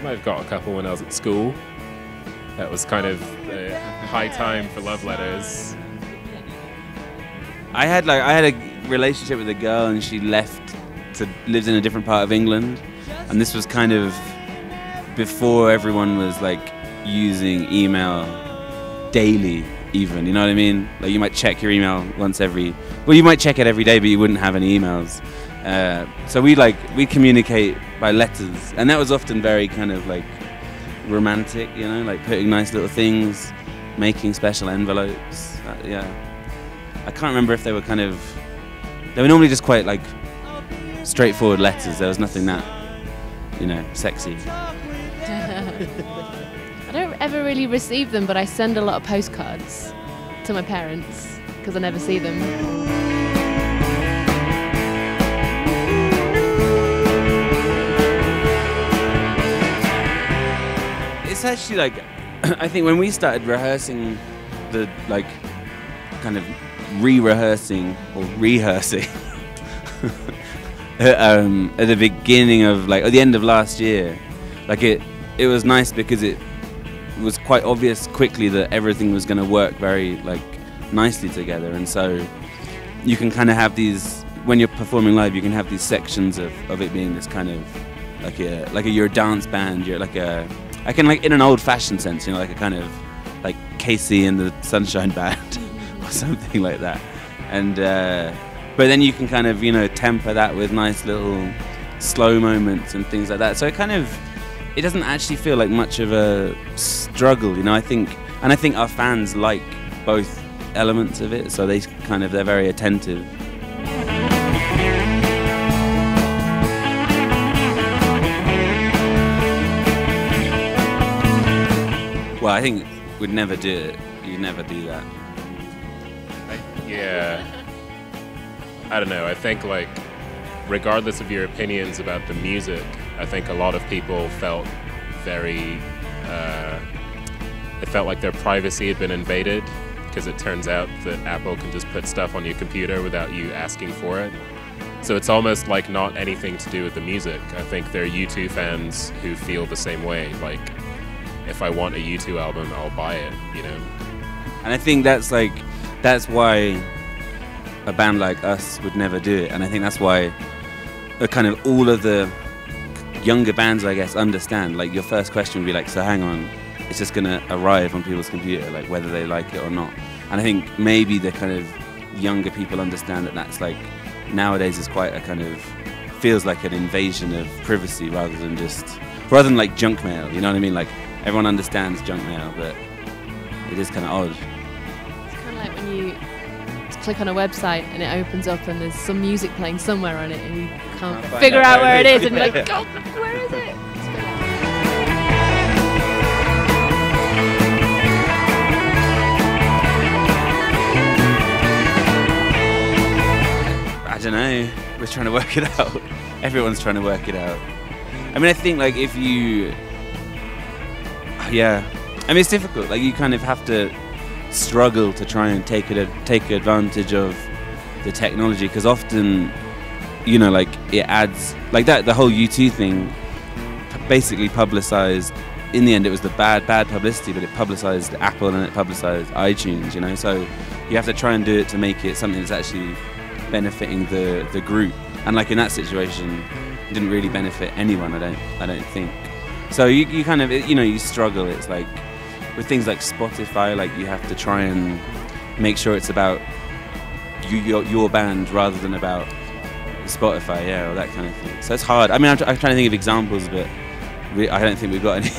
Might have got a couple when I was at school. That was kind of a high time for love letters. I had a relationship with a girl, and she lived in a different part of England, and this was kind of before everyone was like using email daily, even, you know what I mean? Like you might check your email you might check it every day, but you wouldn't have any emails. So we communicate by letters, and that was often very kind of like romantic, you know, like putting nice little things, making special envelopes. Yeah, I can't remember if they were normally just quite like straightforward letters. There was nothing that, you know, sexy. I don't ever really receive them, but I send a lot of postcards to my parents because I never see them. It's actually like, I think when we started rehearsing the like kind of re-rehearsing or rehearsing at the beginning of at the end of last year, like it was nice because it was quite obvious quickly that everything was going to work very nicely together, and so you can kind of have these, when you're performing live, you can have these sections of it being this kind of you're a dance band, you're in an old-fashioned sense, you know, like a kind of like Casey and the Sunshine Band or something like that, and but then you can kind of, you know, temper that with nice little slow moments and things like that, so it doesn't actually feel like much of a struggle, you know. I think our fans like both elements of it, so they're very attentive. Well, I think we'd never do it. You'd never do that. Yeah. I don't know. I think regardless of your opinions about the music, I think a lot of people felt it felt like their privacy had been invaded, because it turns out that Apple can just put stuff on your computer without you asking for it. So it's almost like not anything to do with the music. I think there are U2 fans who feel the same way. Like, if I want a U2 album, I'll buy it, you know? And I think that's why a band like us would never do it. And I think that's why all of the younger bands, I guess, understand. Like, your first question would be like, so hang on, it's just gonna arrive on people's computer, like whether they like it or not. And I think maybe the kind of younger people understand that that's nowadays is quite a kind of, feels like an invasion of privacy rather than like junk mail, you know what I mean? Like, everyone understands junk mail, but it is kind of odd. It's kind of like when you click on a website and it opens up and there's some music playing somewhere on it and you can't figure out where it is, and you're like, God, where is it? I don't know. We're trying to work it out. Everyone's trying to work it out. I mean, I think it's difficult. Like, you kind of have to struggle to try and take advantage of the technology, because often, you know, like, it adds that. The whole U2 thing basically publicized. In the end, it was the bad publicity, but it publicized Apple and it publicized iTunes. You know, so you have to try and do it to make it something that's actually benefiting the group. And like, in that situation, it didn't really benefit anyone. I don't think. So you kind of, you know, you struggle. It's like with things like Spotify, like, you have to try and make sure it's about your band rather than about Spotify, or that kind of thing. So it's hard. I mean, I'm trying to think of examples, but I don't think we've got any.